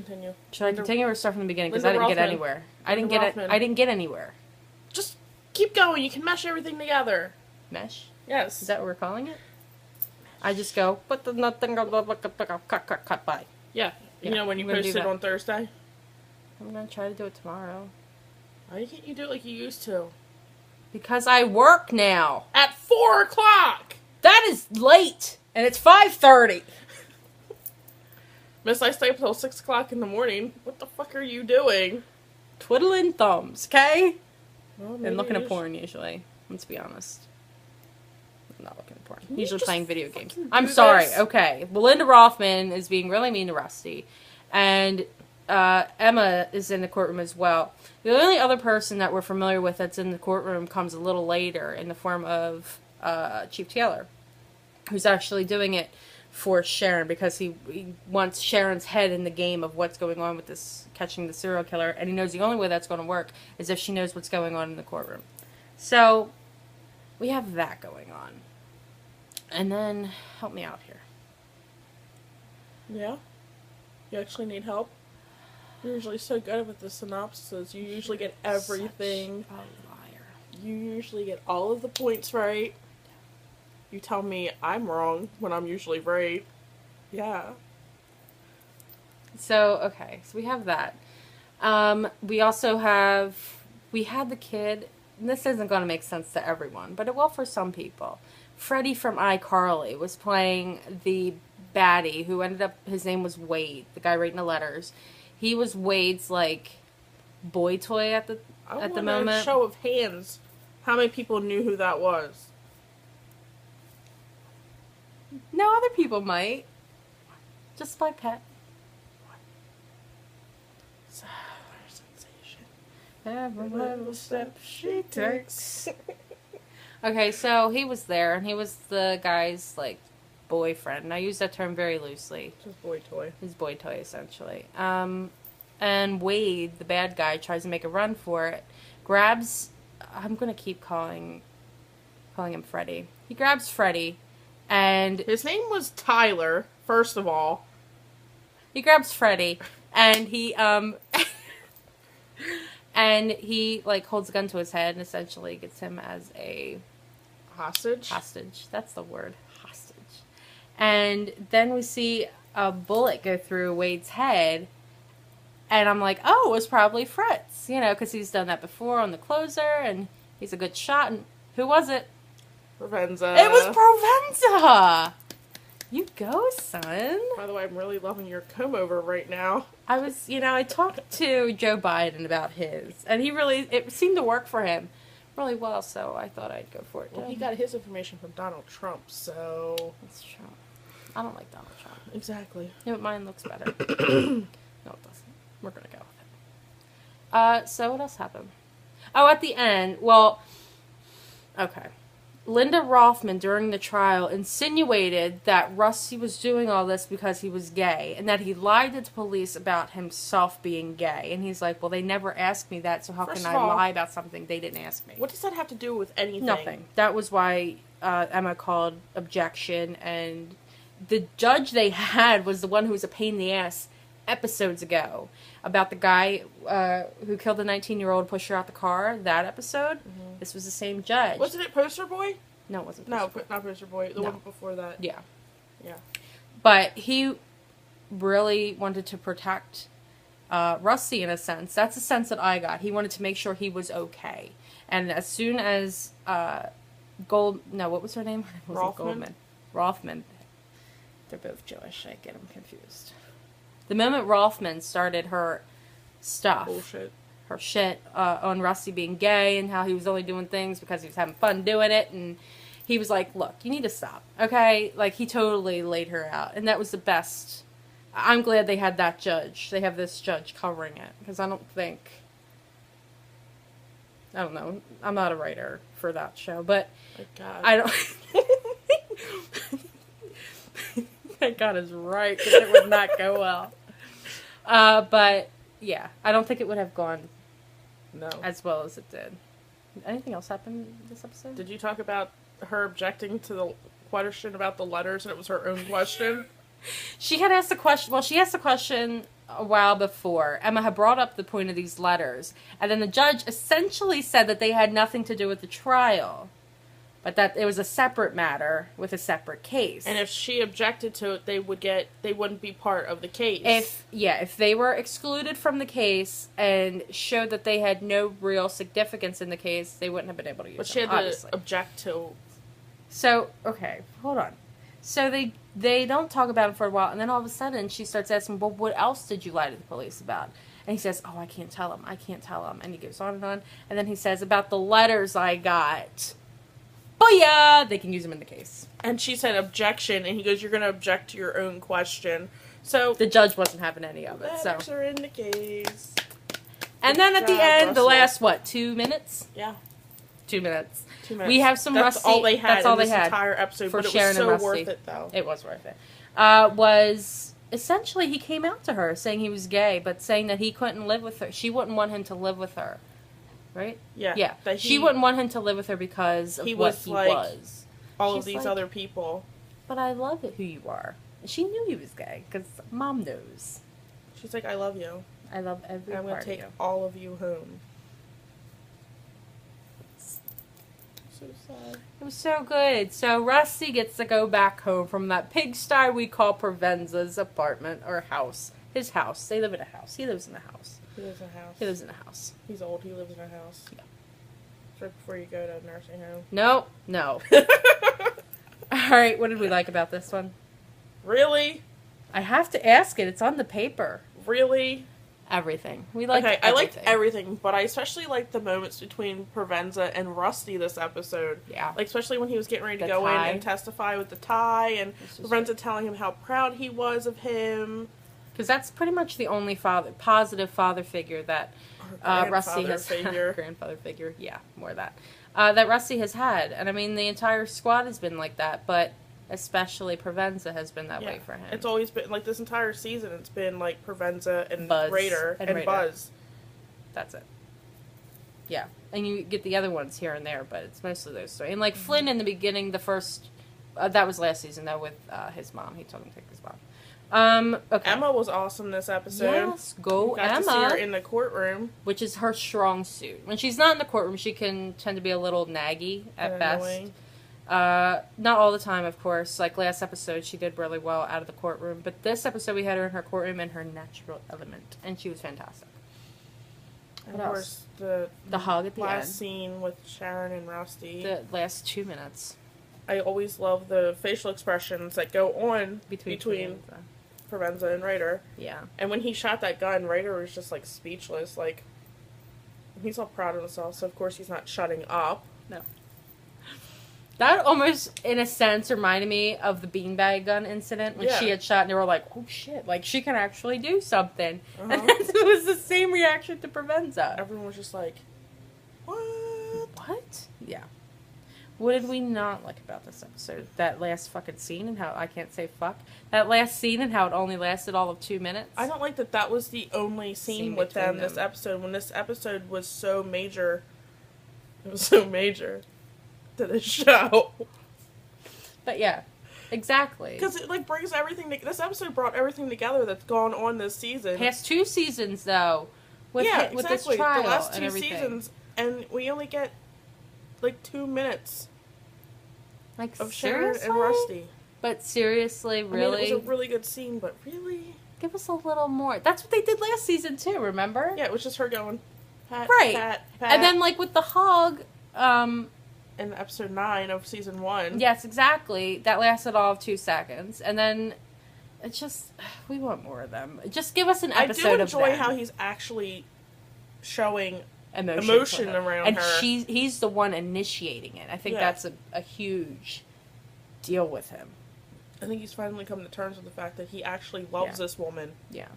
Continue. Should I continue or start from the beginning? Because I Linda didn't get Rothman. anywhere. Linda Rothman. I didn't get anywhere. Just keep going. You can mesh everything together. Mesh? Yes. Is that what we're calling it? I just go, but the nothing, cut by. Yeah. You know when you I'm gonna do posted that. on Thursday? I'm gonna try to do it tomorrow. Why can't you do it like you used to? Because I work now. At 4 o'clock! That is late, and it's 5:30. Miss, I stay up till 6 o'clock in the morning. What the fuck are you doing? Twiddling thumbs, okay? Well, And looking at porn, usually. Let's be honest. I'm not looking at porn. Can you Usually just playing video games. fucking I'm do sorry, this? okay. Belinda Rothman is being really mean to Rusty. And Emma is in the courtroom as well. The only other person that we're familiar with that's in the courtroom comes a little later in the form of Chief Taylor, who's actually doing it for Sharon because he wants Sharon's head in the game of what's going on with this catching the serial killer, and he knows the only way that's going to work is if she knows what's going on in the courtroom. So we have that going on. And then help me out here. Yeah? You actually need help? You're usually so good with the synopsis. You usually get everything. Such a liar. You usually get all of the points right. You tell me I'm wrong when I'm usually right. Yeah. So, okay, so we have that. We also we had the kid, and this isn't going to make sense to everyone, but it will for some people. Freddie from iCarly was playing the baddie who ended up, his name was Wade, the guy writing the letters. He was Wade's, like, boy toy at the moment. A show of hands. How many people knew who that was? No, other people might. Just my pet. Sensation. Every little step she takes. Okay, so he was there, and he was the guy's, like, boyfriend. And I use that term very loosely. Just boy toy. His boy toy, essentially. And Wade, the bad guy, tries to make a run for it. Grabs... I'm going to keep calling him Freddie. He grabs Freddie, and... His name was Tyler, first of all. He grabs Freddie, and he, and he, like, holds a gun to his head and essentially gets him as a... Hostage? Hostage. That's the word. Hostage. And then we see a bullet go through Wade's head, and I'm like, oh, it was probably Fritz, you know, because he's done that before on The Closer, and he's a good shot, and who was it? Provenza. It was Provenza! You go, son. By the way, I'm really loving your comb over right now. I was, you know, I talked to Joe Biden about his, and it seemed to work for him really well, so I thought I'd go for it. Well, he got his information from Donald Trump, so... That's true. I don't like Donald Trump. Exactly. Yeah, but mine looks better. No, it doesn't. We're gonna go with it. So what else happened? Oh, at the end, well, okay. Linda Rothman, during the trial, insinuated that Rusty was doing all this because he was gay, and that he lied to the police about himself being gay. And he's like, well, they never asked me that, so how First can of I all, lie about something they didn't ask me? What does that have to do with anything? Nothing. That was why Emma called objection, and the judge they had was the one who was a pain in the ass episodes ago about the guy who killed the 19-year-old, pushed her out the car. That episode. Mm-hmm. This was the same judge. Wasn't it Poster Boy? No, it wasn't. No, not Poster Boy. The No. one before that. Yeah. Yeah. But he really wanted to protect Rusty in a sense. That's the sense that I got. He wanted to make sure he was okay. And as soon as what was her name? It wasn't Rothman? Goldman. Rothman. They're both Jewish. I get them confused. The moment Rothman started her stuff, Bullshit. her shit on Rusty being gay and how he was only doing things because he was having fun doing it, and he was like, look, you need to stop, okay? Like, he totally laid her out, and that was the best. I'm glad they had that judge. They have this judge covering it, because I don't know, I'm not a writer for that show, but My God. I don't... Thank God is right, because it would not go well. But, yeah, I don't think it would have gone No. as well as it did. Anything else happen this episode? Did you talk about her objecting to the question about the letters and it was her own question? She had asked the question. Well, she asked the question a while before. Emma had brought up the point of these letters, and then the judge essentially said that they had nothing to do with the trial, but that it was a separate matter with a separate case. And if she objected to it, they wouldn't be part of the case. If they were excluded from the case and showed that they had no real significance in the case, they wouldn't have been able to use them. But she had obviously. to object to. So, okay, hold on. So they don't talk about it for a while, and then all of a sudden she starts asking, well, what else did you lie to the police about? And he says, oh, I can't tell him. And he goes on. And then he says, about the letters I got. Booyah! They can use them in the case. And she said objection, and he goes, you're going to object to your own question. So the judge wasn't having any of it. letters are in the case. And then at the end, the last, 2 minutes? Yeah. 2 minutes. 2 minutes. We have some That's Rusty. all they had. That's all in they this had entire episode, for but it Sharon was and so Rusty. worth it, though. It was worth it. Was essentially he came out to her saying he was gay, but saying that he couldn't live with her. She wouldn't want him to live with her, right? Yeah. Yeah. She wouldn't want him to live with her because of what he was. All She's of these like, other people. But I love it who you are. And she knew he was gay because Mom knows. She's like, I love you. I love every I'm part going to take of you. all of you home. So sad. It was so good. So Rusty gets to go back home from that pigsty we call Provenza's apartment or house. His house. They live in a house. He lives in a house. He lives in a house. He lives in a house. He's old. He lives in a house. Yeah. It's right before you go to a nursing home. No. All right, what did we like about this one? Really? I have to ask it. It's on the paper. Really? Everything. We liked Okay, everything. I liked everything, but I especially liked the moments between Provenza and Rusty this episode. Yeah. Like, especially when he was getting ready to The go tie. in and testify with the tie, and This is Provenza telling him how proud he was of him. Because that's pretty much the only positive father figure that Rusty Grandfather has figure. grandfather figure. Yeah, more of that. That Rusty has had. And I mean, the entire squad has been like that, but especially Provenza has been that way for him. It's always been, like, this entire season, it's been, like, Provenza and Buzz Raider and Raider. Buzz. That's it. Yeah. And you get the other ones here and there, but it's mostly those three. And, like, Flynn in the beginning, the first... that was last season, though, with his mom. He told him to take his mom. Okay. Emma was awesome this episode. Yes, go Got Emma. to see her in the courtroom. Which is her strong suit. When she's not in the courtroom, she can tend to be a little naggy at And best. annoying. Not all the time, of course. Like last episode, she did really well out of the courtroom. But this episode, we had her in her courtroom in her natural element. And she was fantastic. And What of else? course, the hug at the last end. scene with Sharon and Rusty. The last 2 minutes. I always love the facial expressions that go on between Provenza and Raider. Yeah. And when he shot that gun, Raider was just, like, speechless. Like, he's all proud of himself, so of course he's not shutting up. No. That almost, in a sense, reminded me of the beanbag gun incident when she had shot and they were like, oh shit, like she can actually do something. Uh-huh. And it was the same reaction to Provenza. Everyone was just like, what? What? Yeah. What did we not like about this episode? That last fucking scene and how I can't say fuck. That last scene and how it only lasted all of 2 minutes. I don't like that that was the only scene with them this episode. When this episode was so major, it was so major to the show. But yeah, exactly. Because it like brings everything. This episode brought everything together that's gone on this season. Past 2 seasons though, with with this trial the last and 2 everything. seasons, and we only get like 2 minutes Like of Sharon seriously? and Rusty. But seriously, really, I mean, it was a really good scene, but really, give us a little more. That's what they did last season too. Remember? yeah, it was just her going, pat, Right. pat, pat. And then like with the hug, in episode 9 of season 1, yes, exactly. That lasted all of 2 seconds, and then it's just we want more of them. Just give us an I episode do of enjoy them. how he's actually showing emotion emotion for her. around and her. he's the one initiating it. I think Yeah. that's a huge deal with him. I think he's finally come to terms with the fact that he actually loves Yeah. this woman. Yeah,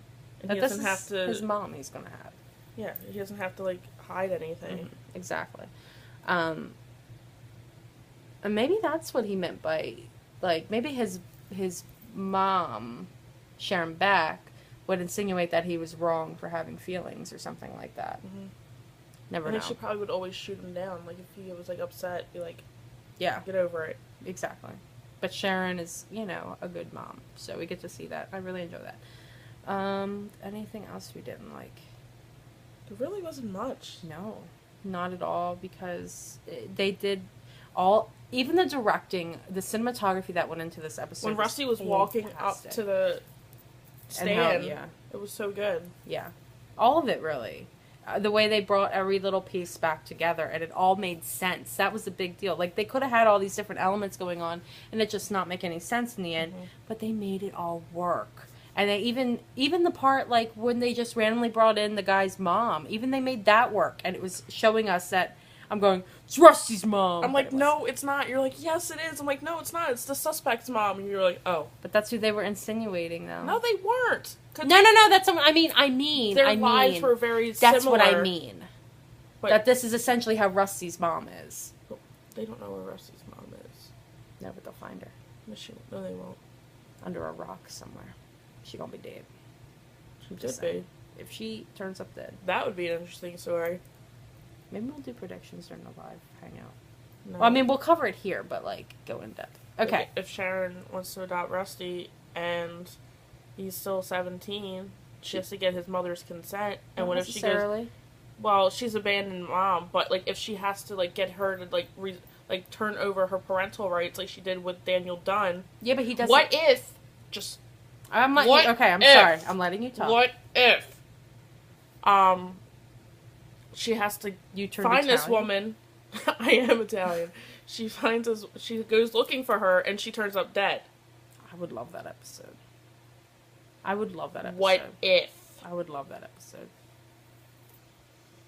And that he this doesn't is have to. his mom. He's gonna have. Yeah, he doesn't have to like hide anything. Exactly. And maybe that's what he meant by, like, maybe his mom, Sharon Beck, would insinuate that he was wrong for having feelings or something like that. Mhm. Never I know. think she probably would always shoot him down. Like if he was like upset, be like, Yeah, get over it. exactly. But Sharon is, a good mom. So we get to see that. I really enjoy that. Anything else we didn't like? There really wasn't much. No, not at all, because they did even the directing, the cinematography that went into this episode. When Rusty was walking up to the stand, it was so good. Yeah. All of it, really. The way they brought every little piece back together, and it all made sense. That was the big deal. Like, they could have had all these different elements going on, and it just not make any sense in the end, but they made it all work. And they even the part, like, when they just randomly brought in the guy's mom, even they made that work, and it was showing us that, I'm going, it's Rusty's mom! I'm like, no, it's not. You're like, yes, it is. I'm like, no, it's not. It's the suspect's mom. And you're like, oh. But that's who they were insinuating, though. No, they weren't. No, that's what I mean. Their lives were very similar. That's what I mean. But that this is essentially how Rusty's mom is. They don't know where Rusty's mom is. No, but they'll find her. No, they won't. Under a rock somewhere. She gonna be dead. She did be. If she turns up dead. That would be an interesting story. Maybe we'll do predictions during the live hangout. No. Well, I mean, we'll cover it here, but, like, go in depth. Okay. If Sharon wants to adopt Rusty and he's still 17, she has to get his mother's consent. And what if she goes... Well, she's abandoned mom, but, like, if she has to, like, get her to, like, turn over her parental rights like she did with Daniel Dunn... Yeah, but he doesn't... What if... Just... I'm sorry. I'm letting you talk. What if... She has to find this woman. I am Italian. She goes looking for her, and she turns up dead. I would love that episode. What if? I would love that episode.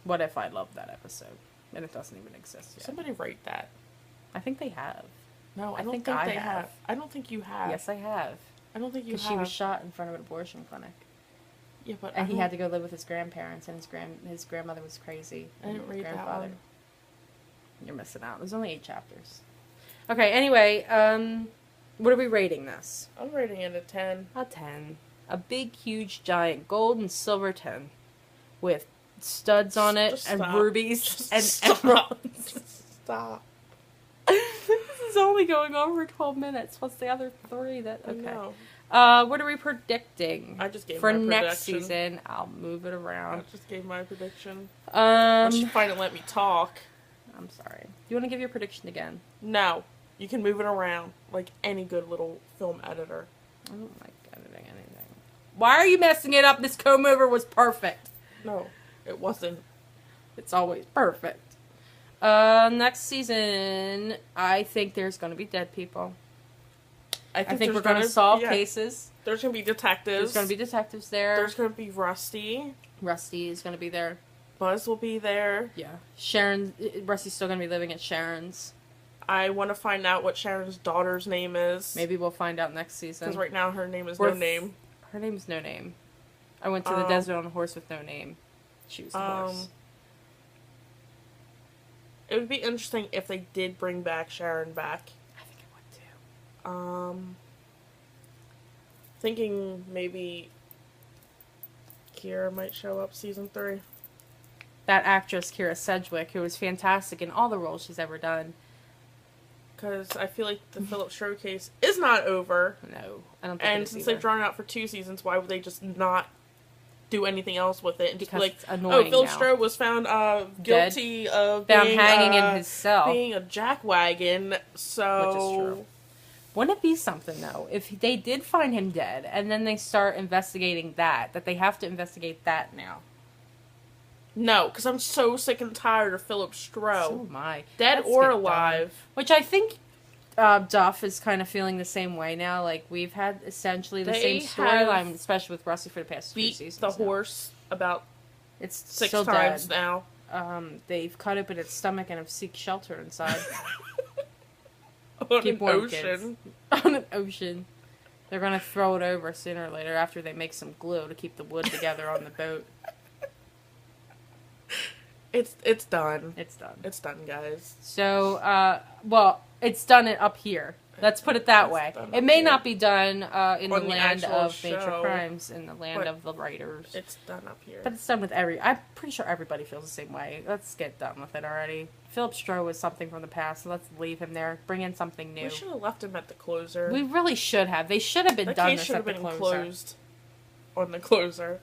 What if I loved that episode? And it doesn't even exist yet. Somebody write that. I think they have. No, I don't think they have. I don't think you have. Yes, I have. I don't think you have. Because she was shot in front of an abortion clinic. Yeah, but he had to go live with his grandparents, and his grandmother was crazy. I didn't read that one. You're missing out. There's only 8 chapters. Okay, anyway, what are we rating this? I'm rating it a 10. A 10. A big, huge, giant gold and silver 10 with studs on it and rubies and emeralds. Stop. This is only going on for 12 minutes. What's the other 3? Okay. I know. What are we predicting? I just gave for my next prediction. Season. I'll move it around. I just gave my prediction. Once you finally let me talk. I'm sorry. Do you want to give your prediction again? No. You can move it around like any good little film editor. I don't like editing anything. Why are you messing it up? This comb over was perfect. No, it wasn't. It's always perfect. Next season, I think there's going to be dead people. I think we're going to solve cases. There's going to be detectives. There's going to be detectives there. There's going to be Rusty. Rusty is going to be there. Buzz will be there. Yeah. Rusty's still going to be living at Sharon's. I want to find out what Sharon's daughter's name is. Maybe we'll find out next season. Because right now her name is No Name. Her name's No Name. I went to the desert on a horse with no name. She was the horse. It would be interesting if they did bring back Sharon back. I think it would too. Thinking maybe Kira might show up season 3. That actress, Kira Sedgwick, who was fantastic in all the roles she's ever done. Because I feel like the Phillips Showcase is not over. No, I don't think And since they've drawn it out for 2 seasons, why would they just not do anything else with it? And just be like, it's annoying Philip Stroh was found guilty of being, hanging in his cell. Being a jackwagon, so... Which is true. Wouldn't it be something, though, if they did find him dead, and then they start investigating that they have to investigate that now? No, because I'm so sick and tired of Philip Stroh. So am I. Dead or alive. Which I think Duff is kind of feeling the same way now. Like, we've had essentially the same storyline, especially with Rusty for the past 2 seasons. Beat the horse about it's 6 still times dead. now. They've cut open its stomach and have seeked shelter inside. On an ocean. On an ocean. They're going to throw it over sooner or later after they make some glue to keep the wood together on the boat. It's done. It's done. It's done, guys. So, well, it's done it up here. Let's put it that way. It may not be done in the land of show. Major Crimes, in the land of the writers. It's done up here. But it's done with I'm pretty sure everybody feels the same way. Let's get done with it already. Philip Stroh was something from the past, so let's leave him there. Bring in something new. We should have left him at the closer. We really should have. They should have been done this at the closer. The case should have been closed on the closer.